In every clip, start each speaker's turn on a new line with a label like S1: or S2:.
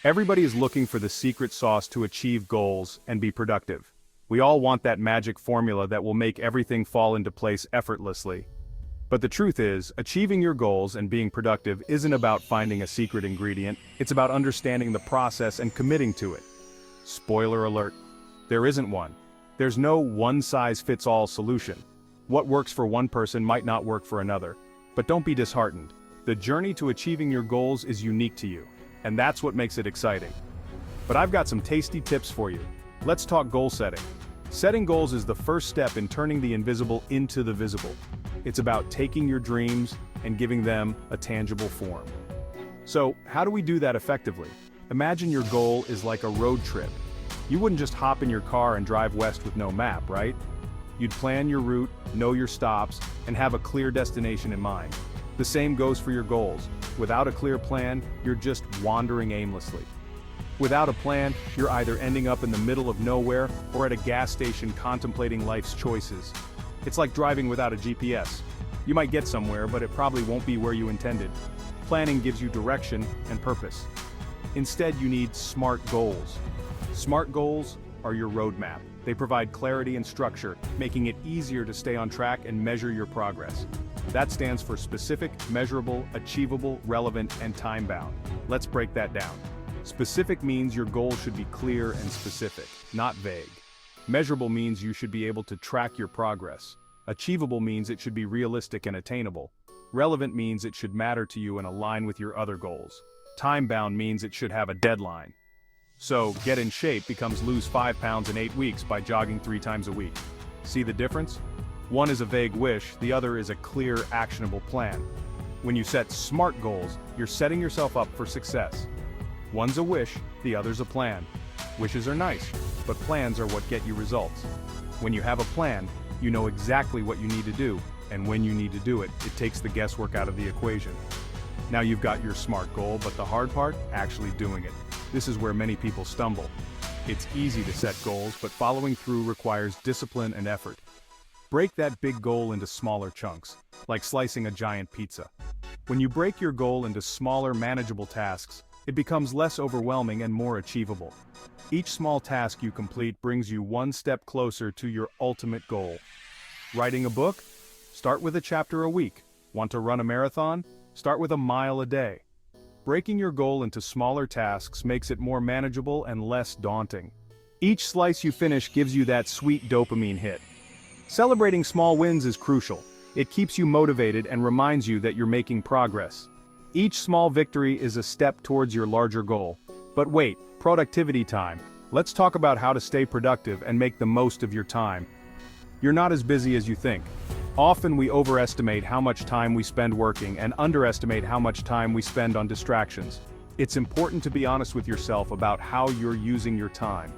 S1: Everybody is looking for the secret sauce to achieve goals and be productive. We all want that magic formula that will make everything fall into place effortlessly. But the truth is, achieving your goals and being productive isn't about finding a secret ingredient, it's about understanding the process and committing to it. Spoiler alert, there isn't one. There's no one-size-fits-all solution. What works for one person might not work for another. But don't be disheartened. The journey to achieving your goals is unique to you, and that's what makes it exciting. But I've got some tasty tips for you. Let's talk goal setting. Setting goals is the first step in turning the invisible into the visible. It's about taking your dreams and giving them a tangible form. So, how do we do that effectively? Imagine your goal is like a road trip. You wouldn't just hop in your car and drive west with no map, right? You'd plan your route, know your stops, and have a clear destination in mind. The same goes for your goals. Without a clear plan, you're just wandering aimlessly. Without a plan, you're either ending up in the middle of nowhere or at a gas station contemplating life's choices. It's like driving without a GPS. You might get somewhere, but it probably won't be where you intended. Planning gives you direction and purpose. Instead, you need SMART goals. SMART goals are your roadmap. They provide clarity and structure, making it easier to stay on track and measure your progress. That stands for specific, measurable, achievable, relevant, and time-bound. Let's break that down. Specific means your goal should be clear and specific, not vague. Measurable means you should be able to track your progress. Achievable means it should be realistic and attainable. Relevant means it should matter to you and align with your other goals. Time-bound means it should have a deadline. So, get in shape becomes lose 5 pounds in 8 weeks by jogging 3 times a week. See the difference? One is a vague wish, the other is a clear, actionable plan. When you set SMART goals, you're setting yourself up for success. One's a wish, the other's a plan. Wishes are nice, but plans are what get you results. When you have a plan, you know exactly what you need to do, and when you need to do it, it takes the guesswork out of the equation. Now you've got your SMART goal, but the hard part, actually doing it. This is where many people stumble. It's easy to set goals, but following through requires discipline and effort. Break that big goal into smaller chunks, like slicing a giant pizza. When you break your goal into smaller, manageable tasks, it becomes less overwhelming and more achievable. Each small task you complete brings you one step closer to your ultimate goal. Writing a book? Start with a chapter a week. Want to run a marathon? Start with a mile a day. Breaking your goal into smaller tasks makes it more manageable and less daunting. Each slice you finish gives you that sweet dopamine hit. Celebrating small wins is crucial. It keeps you motivated and reminds you that you're making progress. Each small victory is a step towards your larger goal. But wait, productivity time. Let's talk about how to stay productive and make the most of your time. You're not as busy as you think. Often we overestimate how much time we spend working and underestimate how much time we spend on distractions. It's important to be honest with yourself about how you're using your time.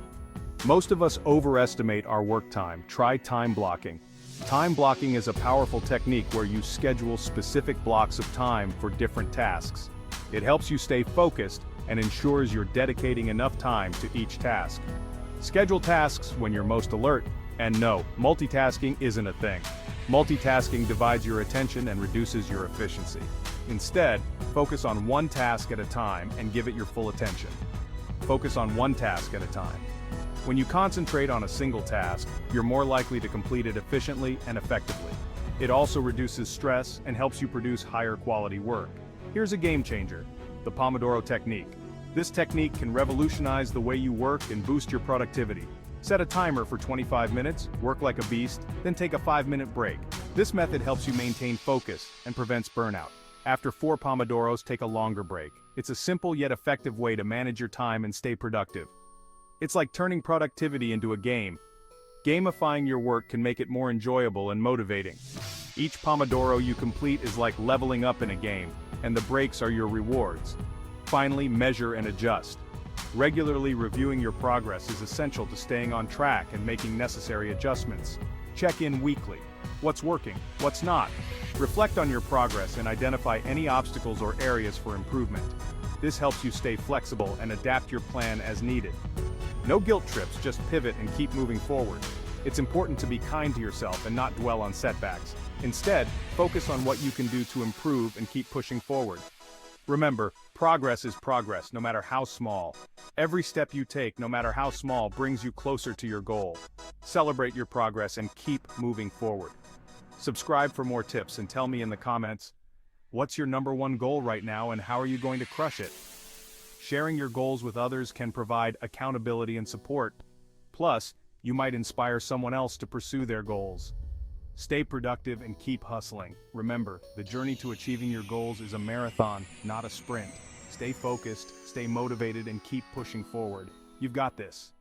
S1: Most of us overestimate our work time. Try time blocking. Time blocking is a powerful technique where you schedule specific blocks of time for different tasks. It helps you stay focused and ensures you're dedicating enough time to each task. Schedule tasks when you're most alert, and no, multitasking isn't a thing. Multitasking divides your attention and reduces your efficiency. Instead, focus on one task at a time and give it your full attention. Focus on one task at a time. When you concentrate on a single task, you're more likely to complete it efficiently and effectively. It also reduces stress and helps you produce higher quality work. Here's a game changer: the Pomodoro Technique. This technique can revolutionize the way you work and boost your productivity. Set a timer for 25 minutes, work like a beast, then take a 5-minute break. This method helps you maintain focus and prevents burnout. After 4 Pomodoros, take a longer break. It's a simple yet effective way to manage your time and stay productive. It's like turning productivity into a game. Gamifying your work can make it more enjoyable and motivating. Each Pomodoro you complete is like leveling up in a game, and the breaks are your rewards. Finally, measure and adjust. Regularly reviewing your progress is essential to staying on track and making necessary adjustments. Check in weekly. What's working? What's not? Reflect on your progress and identify any obstacles or areas for improvement. This helps you stay flexible and adapt your plan as needed. No guilt trips, just pivot and keep moving forward. It's important to be kind to yourself and not dwell on setbacks. Instead, focus on what you can do to improve and keep pushing forward. Remember, progress is progress, no matter how small. Every step you take, no matter how small, brings you closer to your goal. Celebrate your progress and keep moving forward. Subscribe for more tips and tell me in the comments, what's your number one goal right now and how are you going to crush it? Sharing your goals with others can provide accountability and support. Plus, you might inspire someone else to pursue their goals. Stay productive and keep hustling. Remember, the journey to achieving your goals is a marathon, not a sprint. Stay focused, stay motivated, and keep pushing forward. You've got this.